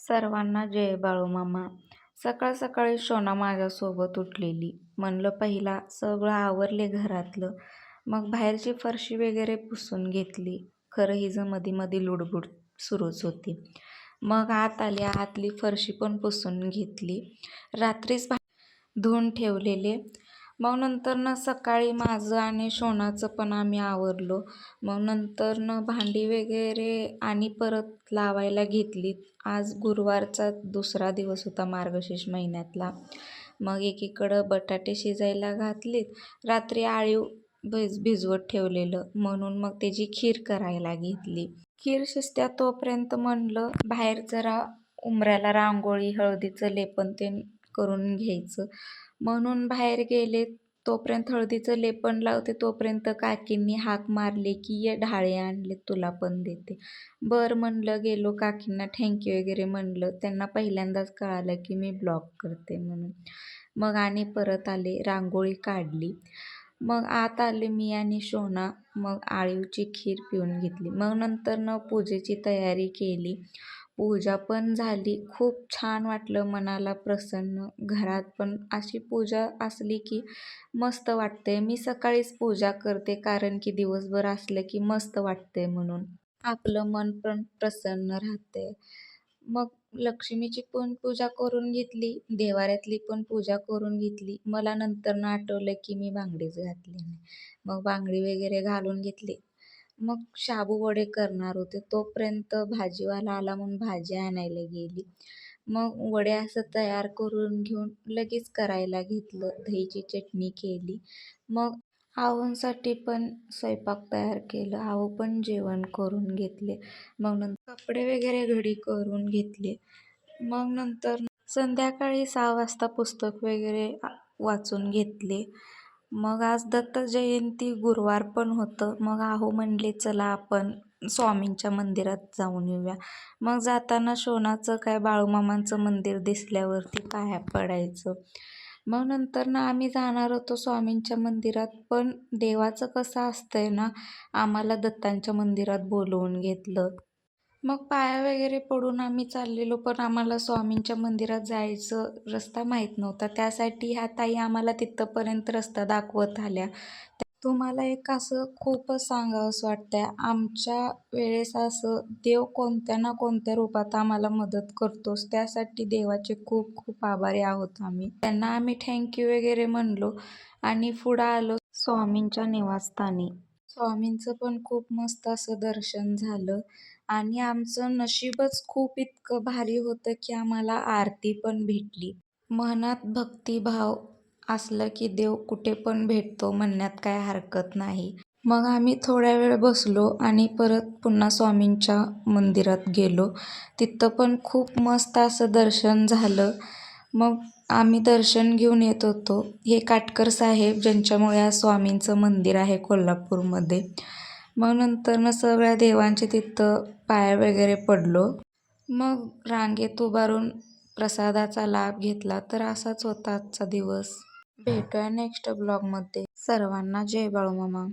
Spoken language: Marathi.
सर्वांना जय बाळूमामा. सकाळ सकाळी शोना माझ्यासोबत उठलेली. म्हणलं पहिला सगळं आवरले घरातलं, मग बाहेरची फरशी वगैरे पुसून घेतली. खरं हिचं मधी मधी लुडबुड सुरूच होती. मग आत आली, आतली फरशी पण पुसून घेतली. रात्रीच धुवून ठेवलेले. मग नंतरनं सकाळी माझं आणि शोनाचं पण आम्ही आवरलो. मग नंतरनं भांडी वगैरे आणि परत लावायला घेतली. आज गुरुवारचा दुसरा दिवस होता मार्गशीर्ष महिन्यातला. मग एकीकडं बटाटे शिजायला घातलीत. रात्री आळीव भिजवत ठेवलेलं, म्हणून मग त्याची खीर करायला घेतली. खीर शिजत्या तोपर्यंत म्हणलं बाहेर जरा उंबऱ्याला रांगोळी, हळदीचं लेपन ते करून घ्यायचं. म्हणून बाहेर गेले. तोपर्यंत हळदीचं लेपन लावते तोपर्यंत काकींनी हाक मारली की ये ढाळे आणले तुला पण देते. बरं म्हणलं, गेलो. काकींना थँक्यू वगैरे म्हणलं. त्यांना पहिल्यांदाच कळालं की मी ब्लॉग करते म्हणून. मग आणि परत आले, रांगोळी काढली. मग आत आले मी आणि शोना. मग आळीवची खीर पिऊन घेतली. मग नंतरनं पूजेची तयारी केली. पूजा पण झाली. खूप छान वाटलं, मनाला प्रसन्न. घरात पण अशी पूजा असली की मस्त वाटते. मी सकाळीच पूजा करते कारण की दिवसभर असलं की मस्त वाटते म्हणून. आपलं मन पण प्रसन्न राहते. मग लक्ष्मीची पण पूजा करून घेतली, देवाऱ्यातली पण पूजा करून घेतली. मला नंतरनं आठवलं की मी बांगडीच घातली नाही. मग बांगडी वगैरे घालून घेतली. मग शाबू वडे करणार होते. तोपर्यंत भाजीवाला आला म्हणून भाजी आणायला गेली. मग वडे असं तयार करून घेऊन लगेच करायला घेतलं. दहीची चटणी केली. मग आहोंसाठी पण स्वयंपाक तयार केलं. आहो पण जेवण करून घेतले. मग नंतर कपडे वगैरे घडी करून घेतले. मग नंतर संध्याकाळी 6 वाजता पुस्तक वगैरे वाचून घेतले. मग आज दत्त जयंती, गुरुवार पण होतं. मग आहो म्हणले चला आपण स्वामींच्या मंदिरात जाऊन येऊया. मग जाताना शोनाचं काय बाळूमामांचं मंदिर दिसल्यावरती पाया पडायचं. मग नंतरनं आम्ही जाणार होतो स्वामींच्या मंदिरात. पण देवाचं कसं असतंय ना, आम्हाला दत्तांच्या मंदिरात बोलवून घेतलं. मग पाया वगैरे पडून आम्ही चाललेलो, पण आम्हाला स्वामींच्या मंदिरात जायचं रस्ता माहीत नव्हता. त्यासाठी ह्या ताई आम्हाला तिथपर्यंत रस्ता दाखवत आल्या. तुम्हाला एक असं खूपच सांगावंसं वाटतंय, आमच्या वेळेस असं देव कोणत्या ना कोणत्या रूपात आम्हाला मदत करतोच. त्यासाठी देवाचे खूप खूप आभारी आहोत आम्ही. त्यांना आम्ही थँक्यू वगैरे म्हणलो आणि पुढं आलो स्वामींच्या निवासस्थानी. स्वामींचं पण खूप मस्त असं दर्शन झालं आणि आमचं नशीबच खूप इतकं भारी होतं की आम्हाला आरती पण भेटली. मनात भक्तिभाव असलं की देव कुठे पण भेटतो म्हणण्यात काय हरकत नाही. मग आम्ही थोड्या वेळ बसलो आणि परत पुन्हा स्वामींच्या मंदिरात गेलो. तिथं पण खूप मस्त असं दर्शन झालं. मग आम्ही दर्शन घेऊन येत होतो. हे काटकर साहेब ज्यांच्यामुळे आज स्वामींचं मंदिर आहे कोल्हापूरमध्ये. मग नंतरनं सगळ्या देवांचे तिथं पाया वगैरे पडलो. मग रांगेत उभारून प्रसादाचा लाभ घेतला. तर असाच होता आजचा दिवस. भेटूया नेक्स्ट ब्लॉगमध्ये. सर्वांना जय बाळूमामा.